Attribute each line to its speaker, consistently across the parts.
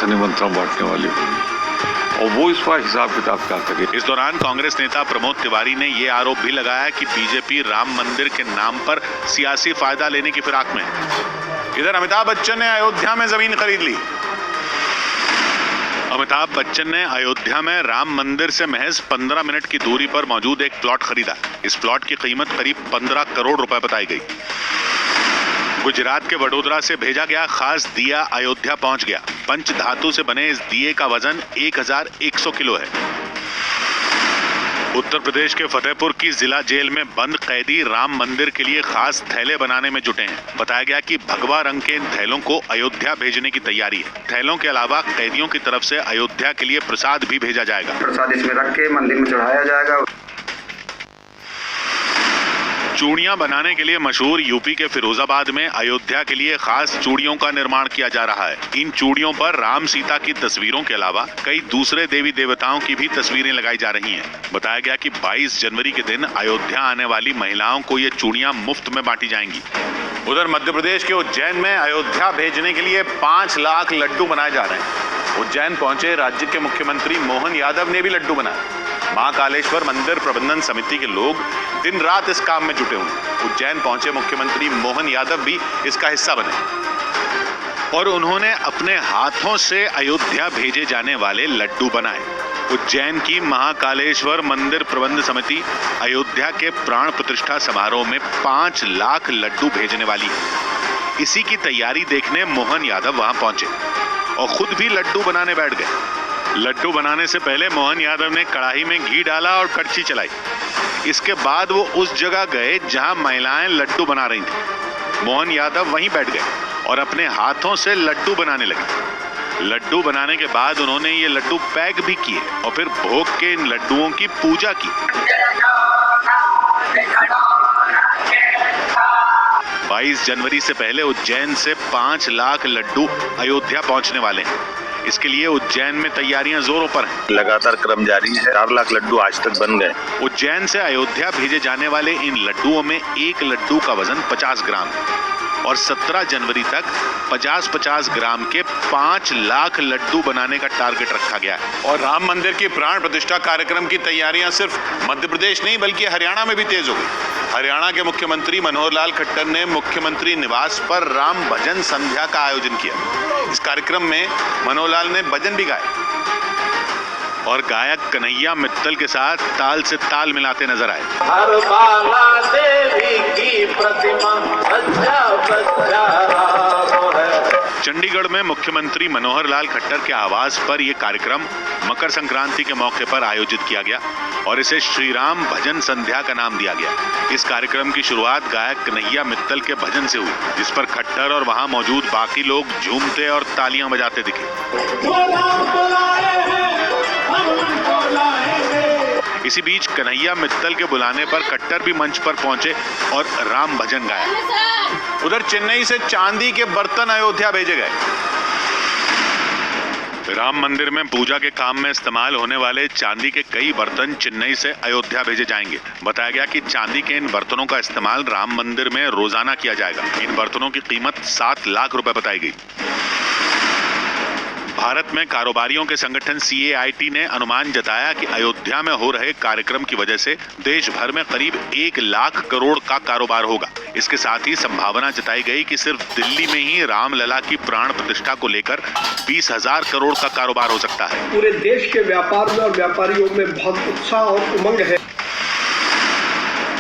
Speaker 1: से निमंत्रण बांटने वाली होगी और वो इसका हिसाब किताब क्या करे।
Speaker 2: इस दौरान कांग्रेस नेता प्रमोद तिवारी ने ये आरोप भी लगाया कि बीजेपी राम मंदिर के नाम पर सियासी फायदा लेने की फिराक में है। इधर अमिताभ बच्चन ने अयोध्या में जमीन खरीद ली। अमिताभ बच्चन ने अयोध्या में राम मंदिर से महज 15 मिनट की दूरी पर मौजूद एक प्लॉट खरीदा। इस प्लॉट की कीमत करीब 15 करोड़ रुपए बताई गई। गुजरात के वडोदरा से भेजा गया खास दिया अयोध्या पहुंच गया। पंच धातु से बने इस दिए का वजन 1100 किलो है। उत्तर प्रदेश के फतेहपुर की जिला जेल में बंद कैदी राम मंदिर के लिए खास थैले बनाने में जुटे हैं। बताया गया कि भगवा रंग के इन थैलों को अयोध्या भेजने की तैयारी है। थैलों के अलावा कैदियों की तरफ से अयोध्या के लिए प्रसाद भी भेजा जाएगा।
Speaker 3: प्रसाद इसमें रख के मंदिर में चढ़ाया जाएगा।
Speaker 2: चूड़ियां बनाने के लिए मशहूर यूपी के फिरोजाबाद में अयोध्या के लिए खास चूड़ियों का निर्माण किया जा रहा है। इन चूड़ियों पर राम सीता की तस्वीरों के अलावा कई दूसरे देवी देवताओं की भी तस्वीरें लगाई जा रही हैं। बताया गया कि 22 जनवरी के दिन अयोध्या आने वाली महिलाओं को ये चूड़ियां मुफ्त में बांटी जाएंगी। उधर मध्य प्रदेश के उज्जैन में अयोध्या भेजने के लिए 5 लाख लड्डू बनाए जा रहे हैं। उज्जैन पहुंचे राज्य के मुख्यमंत्री मोहन यादव ने भी लड्डू बनाए। महाकालेश्वर मंदिर प्रबंधन समिति के लोग दिन रात इस काम में जुटे हुए। उज्जैन पहुंचे मुख्यमंत्री मोहन यादव भी इसका हिस्सा बने और उन्होंने अपने हाथों से अयोध्या भेजे जाने वाले लड्डू बनाए। उज्जैन की महाकालेश्वर मंदिर प्रबंध समिति अयोध्या के प्राण प्रतिष्ठा समारोह में 5 लाख लड्डू भेजने वाली है। इसी की तैयारी देखने मोहन यादव वहां पहुंचे और खुद भी लड्डू बनाने बैठ गए। लड्डू बनाने से पहले मोहन यादव ने कढ़ाई में घी डाला और कड़छी चलाई। इसके बाद वो उस जगह गए जहां महिलाएं लड्डू बना रही थीं। मोहन यादव वहीं बैठ गए और अपने हाथों से लड्डू बनाने लगे। लड्डू बनाने के बाद उन्होंने ये लड्डू पैक भी किए और फिर भोग के इन लड्डुओं की पूजा की। 22 जनवरी से पहले उज्जैन से 5 लाख लड्डू अयोध्या पहुंचने वाले हैं। इसके लिए उज्जैन में तैयारियां जोरों पर हैं।
Speaker 4: लगातार क्रम जारी है। 4 लाख लड्डू आज तक बन गए।
Speaker 2: उज्जैन से अयोध्या भेजे जाने वाले इन लड्डुओं में एक लड्डू का वजन 50 ग्राम है और 17 जनवरी तक 50-50 ग्राम के 5 लाख लड्डू बनाने का टारगेट रखा गया है। और राम मंदिर की प्राण प्रतिष्ठा कार्यक्रम की तैयारियां सिर्फ मध्य प्रदेश नहीं बल्कि हरियाणा में भी तेज हो गई। हरियाणा के मुख्यमंत्री मनोहर लाल खट्टर ने मुख्यमंत्री निवास पर राम भजन संध्या का आयोजन किया। इस कार्यक्रम में मनोहर लाल ने भजन भी गाए और गायक कन्हैया मित्तल के साथ ताल से ताल मिलाते नजर आए।
Speaker 5: हर बाला देवी की प्रतिमा बच्चा बच्चा राम है।
Speaker 2: चंडीगढ़ में मुख्यमंत्री मनोहर लाल खट्टर के आवास पर यह कार्यक्रम मकर संक्रांति के मौके पर आयोजित किया गया और इसे श्री राम भजन संध्या का नाम दिया गया। इस कार्यक्रम की शुरुआत गायक कन्हैया मित्तल के भजन से हुई, जिस पर खट्टर और वहां मौजूद बाकी लोग झूमते और तालियां बजाते दिखे। इसी बीच कन्हैया मित्तल के बुलाने पर खट्टर भी मंच पर पहुंचे और राम भजन गाया। उधर चेन्नई से चांदी के बर्तन अयोध्या भेजे गए। राम मंदिर में पूजा के काम में इस्तेमाल होने वाले चांदी के कई बर्तन चेन्नई से अयोध्या भेजे जाएंगे। बताया गया कि चांदी के इन बर्तनों का इस्तेमाल राम मंदिर में रोजाना किया जाएगा। इन बर्तनों की कीमत 7 लाख रुपए बताई गई। भारत में कारोबारियों के संगठन CAIT ने अनुमान जताया कि अयोध्या में हो रहे कार्यक्रम की वजह से देश भर में करीब 1 लाख करोड़ का कारोबार होगा। इसके साथ ही संभावना जताई गई कि सिर्फ दिल्ली में ही रामलला की प्राण प्रतिष्ठा को लेकर 20,000 करोड़ का कारोबार हो सकता है।
Speaker 6: पूरे देश के व्यापार में और व्यापारियों में बहुत उत्साह और उमंग है।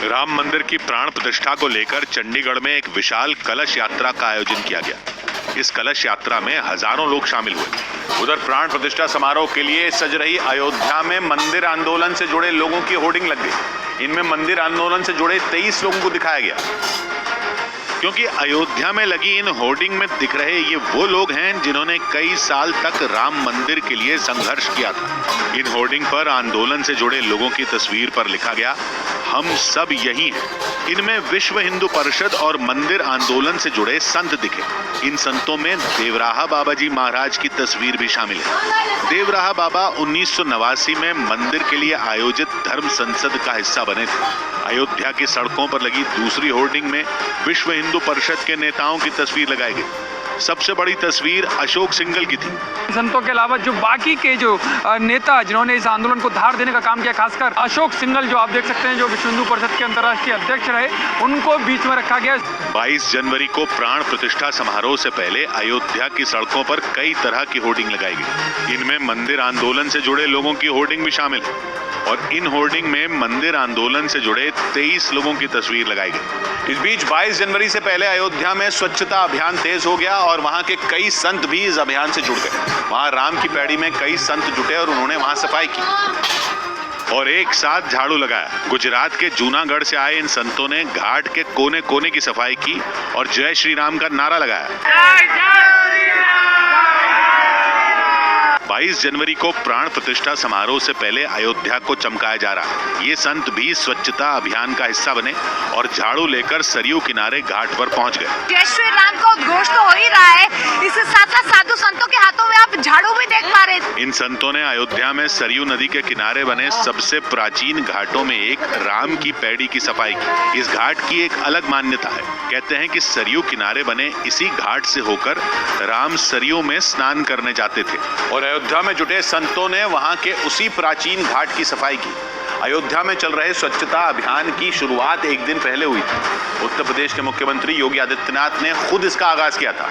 Speaker 2: राम मंदिर की प्राण प्रतिष्ठा को लेकर चंडीगढ़ में एक विशाल कलश यात्रा का आयोजन किया गया। इस कलश यात्रा में हजारों लोग शामिल हुए। उधर प्राण प्रतिष्ठा समारोह के लिए सज रही अयोध्या में मंदिर आंदोलन से जुड़े लोगों की होर्डिंग लग गई। इनमें मंदिर आंदोलन से जुड़े 23 लोगों को दिखाया गया, क्योंकि अयोध्या में लगी इन होर्डिंग में दिख रहे ये वो लोग हैं जिन्होंने कई साल तक राम मंदिर के लिए संघर्ष किया था। इन होर्डिंग पर आंदोलन से जुड़े लोगों की तस्वीर पर लिखा गया, हम सब यही हैं। इनमें विश्व हिंदू परिषद और मंदिर आंदोलन से जुड़े संत दिखे। इन संतों में देवराहा बाबा जी महाराज की तस्वीर भी शामिल है। देवराहा बाबा 1989 में मंदिर के लिए आयोजित धर्म संसद का हिस्सा बने थे। अयोध्या की सड़कों पर लगी दूसरी होर्डिंग में विश्व हिंदू परिषद के नेताओं की तस्वीर लगाई गई। सबसे बड़ी तस्वीर अशोक सिंघल की थी।
Speaker 7: संतों के अलावा जो बाकी के जो नेता जिन्होंने इस आंदोलन को धार देने का काम किया, खासकर अशोक सिंघल जो आप देख सकते हैं जो विश्व हिंदू परिषद के अंतर्राष्ट्रीय अध्यक्ष रहे, उनको बीच में रखा गया।
Speaker 2: 22 जनवरी को प्राण प्रतिष्ठा समारोह से पहले अयोध्या की सड़कों पर कई तरह की होर्डिंग लगाई गई। इनमें मंदिर आंदोलन से जुड़े लोगों की होर्डिंग भी शामिल है और इन होर्डिंग में मंदिर आंदोलन से जुड़े 23 लोगों की तस्वीर लगाई गई।
Speaker 8: इस बीच 22 जनवरी से पहले अयोध्या में स्वच्छता अभियान तेज हो गया और वहां के कई संत भी इस अभियान से जुड़ गए। वहां राम की पैड़ी में कई संत जुटे और उन्होंने वहां सफाई की
Speaker 2: और एक साथ झाड़ू लगाया। गुजरात के जूनागढ़ से आए इन संतों ने घाट के कोने कोने की सफाई की और जय श्री राम का नारा लगाया। 22 जनवरी को प्राण प्रतिष्ठा समारोह से पहले अयोध्या को चमकाया जा रहा है। ये संत भी स्वच्छता अभियान का हिस्सा बने और झाड़ू लेकर सरयू किनारे घाट पर पहुंच गए।
Speaker 9: जय श्री राम का उद्घोष तो हो ही रहा है, इसके साथ साथ साधु संतों के हाथों में आप झाड़ू भी देख पा रहे हैं।
Speaker 2: इन संतों ने अयोध्या में सरयू नदी के किनारे बने सबसे प्राचीन घाटों में एक राम की पैड़ी की सफाई की। इस घाट की एक अलग मान्यता है। कहते हैं कि सरयू किनारे बने इसी घाट से होकर राम सरयू में स्नान करने जाते थे
Speaker 8: और अयोध्या में जुटे संतों ने वहां के उसी प्राचीन घाट की सफाई की। अयोध्या में चल रहे स्वच्छता अभियान की शुरुआत एक दिन पहले हुई थी। उत्तर प्रदेश के मुख्यमंत्री योगी आदित्यनाथ ने खुद इसका आगाज किया था।